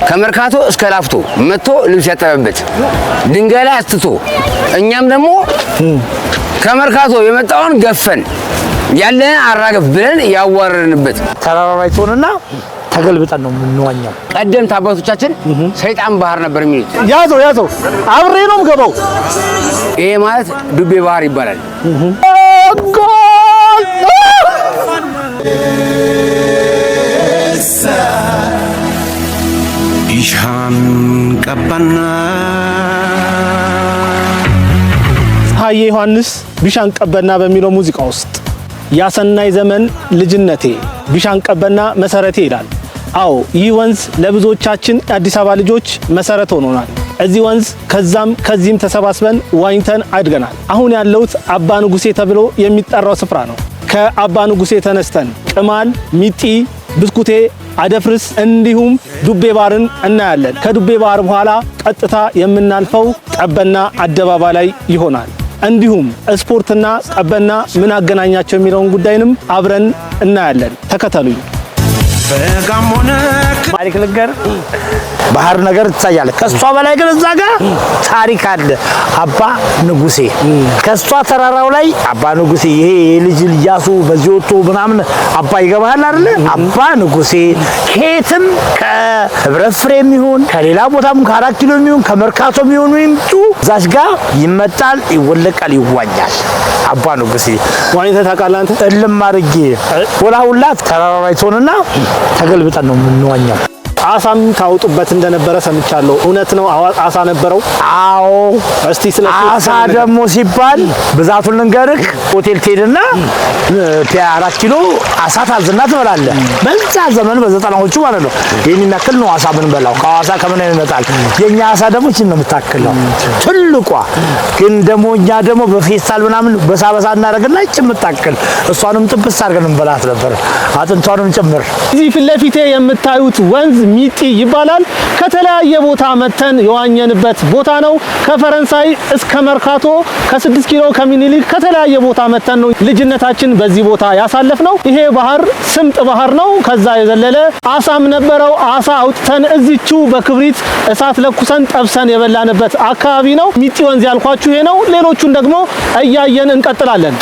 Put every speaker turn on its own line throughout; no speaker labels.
ከመርካቶ እስከ ላፍቶ መጥቶ ልብስ ያጠበበት ድንጋይ ላይ አስትቶ እኛም ደግሞ ከመርካቶ የመጣውን ገፈን ያለን አራገፍ ብለን ያዋረርንበት
ተራራ ላይ ሆነና ተገልብጠን ነው የምንዋኘው።
ቀደምት አባቶቻችን ሰይጣን ባህር ነበር የሚሉት።
ያዘው አብሬ ነው የምገባው።
ይሄ ማለት ዱቤ ባህር ይባላል።
ኢሻን ቀበና
ሀዬ ዮሐንስ ቢሻን ቀበና በሚለው ሙዚቃ ውስጥ ያሰናይ ዘመን ልጅነቴ ቢሻን ቀበና መሰረቴ ይላል። አዎ ይህ ወንዝ ለብዙዎቻችን የአዲስ አበባ ልጆች መሰረት ሆኖናል። እዚህ ወንዝ ከዚህም ተሰባስበን ዋኝተን አድገናል። አሁን ያለሁት አባ ንጉሴ ተብሎ የሚጠራው ስፍራ ነው። ከአባ ንጉሴ ተነስተን ቅማል፣ ሚጢ፣ ብስኩቴ፣ አደፍርስ እንዲሁም ዱቤ ባህርን እናያለን። ከዱቤ ባህር በኋላ ቀጥታ የምናልፈው ቀበና አደባባይ ላይ ይሆናል። እንዲሁም ስፖርትና ቀበና ምን አገናኛቸው የሚለውን ጉዳይንም አብረን እናያለን። ተከተሉኝ።
በጋሞነ
ታሪክ ልንገር። ባህር ነገር ትታያለ። ከሷ በላይ ግን እዛ ጋር ታሪክ አለ። አባ ንጉሴ ከሷ ተራራው ላይ አባ ንጉሴ ይሄ የልጅ ኢያሱ በዚህ ወጥቶ ምናምን አባ ይገባል አይደል? አባ ንጉሴ ከየትም ከህብረት ፍሬም ይሁን ከሌላ ቦታም ከ4 ኪሎ ይሁን ከመርካቶም ይሁን ይምጡ እዛች ጋር ይመጣል፣ ይወለቃል፣ ይዋኛል። አባ ንጉሴ ዋኝተህ ታውቃለህ አንተ? እልም አድርጌ ወላሁላት ተራራው ላይ ሆነና ተገልብጠን ነው የምንዋኘው። አሳም ታውጡበት እንደነበረ ሰምቻለሁ። እውነት ነው? አሳ ነበረው? አዎ። እስቲ ስለ አሳ ደግሞ ሲባል ብዛቱን ልንገርህ። ሆቴል ትሄድና 4 ኪሎ አሳ ታዝና ትበላለህ። በዛ ዘመን በ90ዎቹ ማለት ነው። ይሄን ያክል ነው አሳ ምን በላው። ከአሳ ከምን ይመጣል? የኛ አሳ ደግሞ እቺን ነው የምታክለው ትልቋ። ግን ደግሞ እኛ ደግሞ በፌስታል ምናምን በሳበሳ እናደርግና እቺ የምታክል እሷንም ጥብስ አድርገን እንበላት ነበር፣ አጥንቷንም ጭምር። እዚህ ፊት ለፊቴ የምታዩት ወንዝ ሚጢ ይባላል። ከተለያየ ቦታ መተን የዋኘንበት ቦታ ነው። ከፈረንሳይ እስከ መርካቶ ከ6 ኪሎ ከሚኒሊክ ከተለያየ ቦታ መተን ነው ልጅነታችን በዚህ ቦታ ያሳለፍነው። ይሄ ባህር ስምጥ ባህር ነው። ከዛ የዘለለ አሳም ነበረው። አሳ አውጥተን እዚቹ በክብሪት እሳት ለኩሰን ጠብሰን የበላንበት አካባቢ ነው። ሚጢ ወንዝ ያልኳችሁ ይሄ ነው። ሌሎቹን ደግሞ እያየን እንቀጥላለን።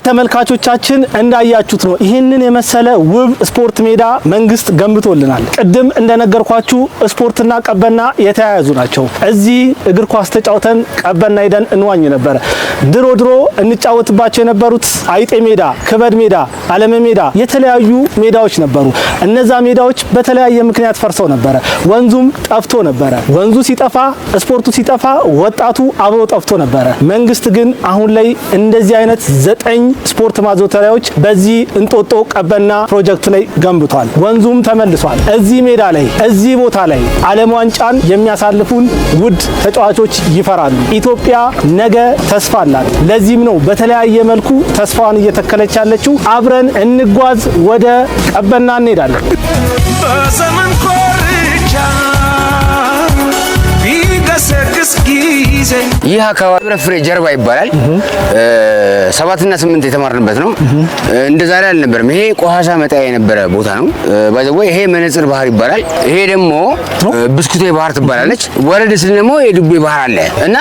ተመልካቾቻችን እንዳያችሁት ነው ይሄንን የመሰለ ውብ ስፖርት ሜዳ መንግስት ገንብቶልናል። ቅድም እንደነገርኳችሁ ስፖርትና ቀበና የተያያዙ ናቸው። እዚህ እግር ኳስ ተጫውተን ቀበና ሄደን እንዋኝ ነበር። ድሮ እንጫወትባቸው የነበሩት አይጤ ሜዳ፣ ክበድ ሜዳ፣ አለመ ሜዳ የተለያዩ ሜዳዎች ነበሩ። እነዛ ሜዳዎች በተለያየ ምክንያት ፈርሰው ነበረ። ወንዙም ጠፍቶ ነበረ። ወንዙ ሲጠፋ ስፖርቱ ሲጠፋ ወጣቱ አብሮ ጠፍቶ ነበረ። መንግስት ግን አሁን ላይ እንደዚህ አይነት 9 ስፖርት ማዘውተሪያዎች በዚህ እንጦጦ ቀበና ፕሮጀክት ላይ ገንብቷል። ወንዙም ተመልሷል። እዚህ ሜዳ ላይ እዚህ ቦታ ላይ ዓለም ዋንጫን የሚያሳልፉን ውድ ተጫዋቾች ይፈራሉ። ኢትዮጵያ ነገ ተስፋ አላት። ለዚህም ነው በተለያየ መልኩ ተስፋዋን እየተከለች ያለችው። አብረን እንጓዝ፣ ወደ ቀበና እንሄዳለን።
በዘመን ኮርቻ ቢገሰግስ ጊዜ
ይህ አካባቢ ህብረት ፍሬ ጀርባ ይባላል። 7 እና 8 የተማርንበት ነው። እንደዛሬ አልነበረም። ይሄ ቆሻሻ መጣያ የነበረ ቦታ ነው። ባይዘው ይሄ መነጽር ባህር ይባላል። ይሄ ደግሞ ብስኩቴ ባህር ትባላለች። ወረድ ስል ደግሞ የዱቤ ባህር አለ እና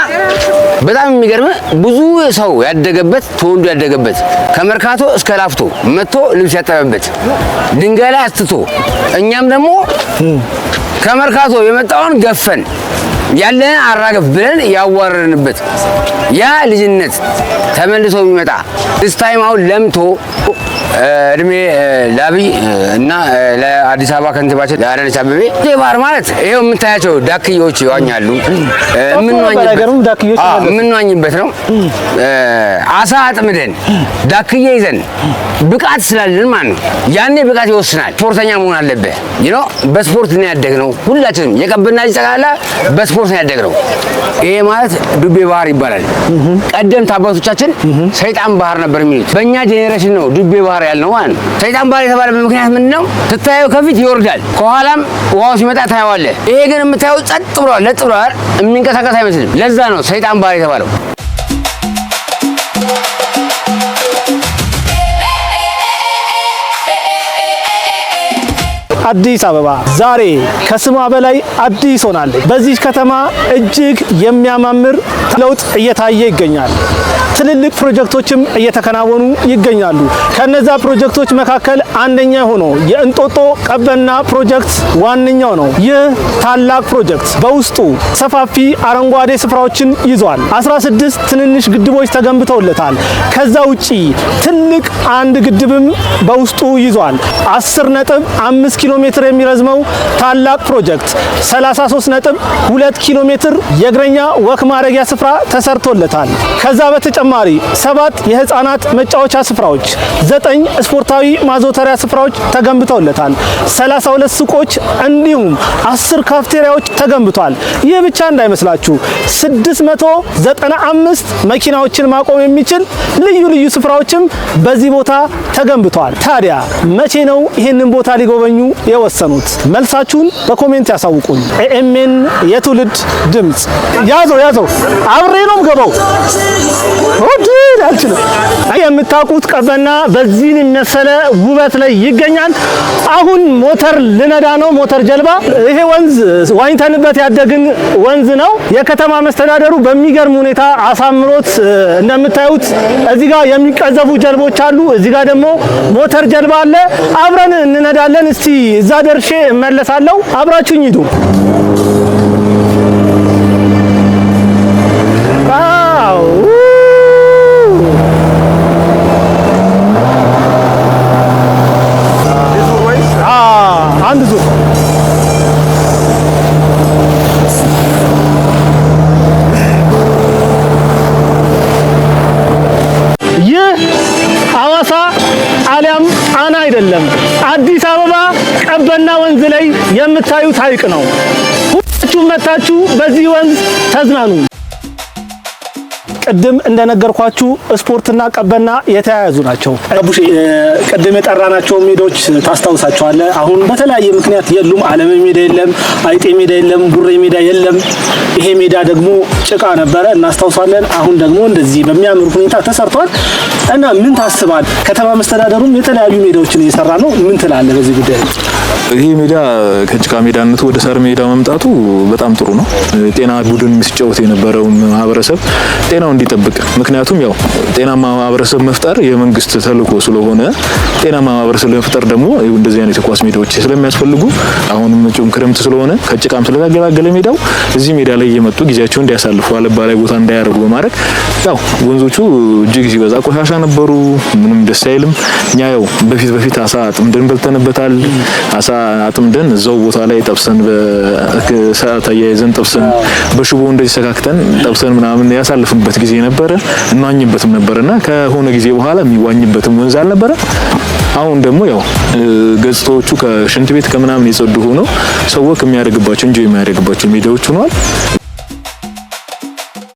በጣም የሚገርም ብዙ ሰው ያደገበት ተወልዶ ያደገበት ከመርካቶ እስከ ላፍቶ መጥቶ ልብስ ያጠበበት ድንጋይ ላይ አስትቶ እኛም ደግሞ ከመርካቶ የመጣውን ገፈን ያለን አራገፍ ብለን ያዋረርንበት ያ ልጅነት ተመልሶ የሚመጣ ስታይማው ለምቶ እድሜ ለአብይ እና ለአዲስ አበባ ከንቲባችን ለአዳነች አቤቤ ባህር ማለት ይሄው የምታያቸው ዳክዬዎች ይዋኛሉ። የምንዋኝበት ነው። አሳ አጥምደን ዳክዬ ይዘን ብቃት ስላለን ማለት ነው። ያኔ ብቃት ይወስናል። ስፖርተኛ መሆን አለብህ። በስፖርት ነው ያደግነው ሁላችንም። የቀበና ልጅ ጠቅላላ በስፖርት ቆርሰን ያደግነው። ይሄ ማለት ዱቤ ባህር ይባላል። ቀደምት አባቶቻችን ሰይጣን ባህር ነበር የሚሉት። በእኛ ጄኔሬሽን ነው ዱቤ ባህር ያልነው ማለት ነው። ሰይጣን ባህር የተባለበት ምክንያት ምንድን ነው? ስታየው ከፊት ይወርዳል፣ ከኋላም ውሃው ሲመጣ ታየዋለህ። ይሄ ግን የምታየው ጸጥ ብሏል፣ ለጥ ብሏል፣ የሚንቀሳቀስ አይመስልም። ለዛ ነው ሰይጣን ባህር የተባለው።
አዲስ አበባ ዛሬ ከስሟ በላይ አዲስ ሆናለች። በዚህ ከተማ እጅግ የሚያማምር ለውጥ እየታየ ይገኛል። ትልልቅ ፕሮጀክቶችም እየተከናወኑ ይገኛሉ። ከነዛ ፕሮጀክቶች መካከል አንደኛ ሆኖ የእንጦጦ ቀበና ፕሮጀክት ዋነኛው ነው። ይህ ታላቅ ፕሮጀክት በውስጡ ሰፋፊ አረንጓዴ ስፍራዎችን ይዟል። 16 ትንንሽ ግድቦች ተገንብተውለታል። ከዛ ውጪ ትልቅ አንድ ግድብም በውስጡ ይዟል። 10.5 ኪሎ ሜትር የሚረዝመው ታላቅ ፕሮጀክት 33.2 ኪሎ ሜትር የእግረኛ ወክ ማረጊያ ስፍራ ተሰርቶለታል። ከዛ በተጨማሪ 7 የህፃናት መጫወቻ ስፍራዎች፣ 9 ስፖርታዊ ማዘውተሪያ ስፍራዎች ተገንብተውለታል። 32 ሱቆች እንዲሁም 10 ካፍቴሪያዎች ተገንብቷል። ይህ ብቻ እንዳይመስላችሁ 695 መኪናዎችን ማቆም የሚችል ልዩ ልዩ ስፍራዎችም በዚህ ቦታ ተገንብቷል። ታዲያ መቼ ነው ይህንን ቦታ ሊጎበኙ የወሰኑት? መልሳችሁን በኮሜንት ያሳውቁን። ኤኤምኤን የትውልድ ድምጽ። ያዘው አብሬ ነው ገባው አልችልም። የምታውቁት ቀበና በዚህን የመሰለ ውበት ላይ ይገኛል። አሁን ሞተር ልነዳ ነው፣ ሞተር ጀልባ። ይሄ ወንዝ ዋኝተንበት ያደግን ወንዝ ነው። የከተማ መስተዳደሩ በሚገርም ሁኔታ አሳምሮት እንደምታዩት እዚህ ጋር የሚቀዘፉ ጀልቦች አሉ። እዚህ ጋር ደግሞ ሞተር ጀልባ አለ። አብረን እንነዳለን። እስቲ እዛ ደርሼ እመለሳለሁ። አብራችሁኝ ሂዱ። አንድ ዙር ይህ ሐዋሳ አሊያም ጣና አይደለም፣ አዲስ አበባ ቀበና ወንዝ ላይ የምታዩት ሐይቅ ነው። ሁላችሁም መታችሁ በዚህ ወንዝ ተዝናኑ። ቅድም እንደነገርኳችሁ ስፖርትና ቀበና የተያያዙ ናቸው። አቡሽ ቅድም የጠራናቸው ሜዳዎች ታስታውሳቸዋለህ? አሁን በተለያየ ምክንያት የሉም። አለም ሜዳ የለም፣ አይጤ ሜዳ የለም፣ ቡሬ ሜዳ የለም። ይሄ ሜዳ ደግሞ ጭቃ ነበረ እናስታውሳለን። አሁን ደግሞ እንደዚህ በሚያምር ሁኔታ ተሰርቷል እና ምን ታስባል? ከተማ መስተዳደሩም የተለያዩ ሜዳዎችን እየሰራ ነው። ምን ትላለህ በዚህ ጉዳይ?
ይሄ ሜዳ ከጭቃ ሜዳነቱ ወደ ሳር ሜዳ መምጣቱ በጣም ጥሩ ነው። ጤና ቡድን ሲጫወት የነበረውን ማህበረሰብ ጤናው እንዲጠብቅ፣ ምክንያቱም ያው ጤናማ ማህበረሰብ መፍጠር የመንግስት ተልዕኮ ስለሆነ ጤናማ ማህበረሰብ ለመፍጠር ደግሞ እንደዚህ አይነት የኳስ ሜዳዎች ስለሚያስፈልጉ አሁንም መጪው ክረምት ስለሆነ ከጭቃም ስለተገላገለ ሜዳው እዚህ ሜዳ ላይ እየመጡ ጊዜያቸውን እንዲያሳልፉ አለባላይ ቦታ እንዳያደርጉ በማድረግ ያው ወንዞቹ እጅግ ሲበዛ ቆሻሻ ነበሩ። ምንም ደስ አይልም። እኛ ያው በፊት አሳ አጥምደን በልተንበታል። አሳ አጥምደን እዛው ቦታ ላይ ጠብሰን በሰዓት አያይዘን ጠብሰን በሽቦ እንደዚህ ሰካክተን ጠብሰን ምናምን ያሳልፍበት ጊዜ ነበረ። እናዋኝበትም ነበርና ከሆነ ጊዜ በኋላ የሚዋኝበትም ወንዝ አልነበረ። አሁን ደግሞ ያው ገጽታዎቹ ከሽንት ቤት ከምናምን የጸዱ ሆነው ሰው ወክ የሚያደርግባቸው እንጂ የሚያደርግባቸው ሜዳዎች ሆነዋል።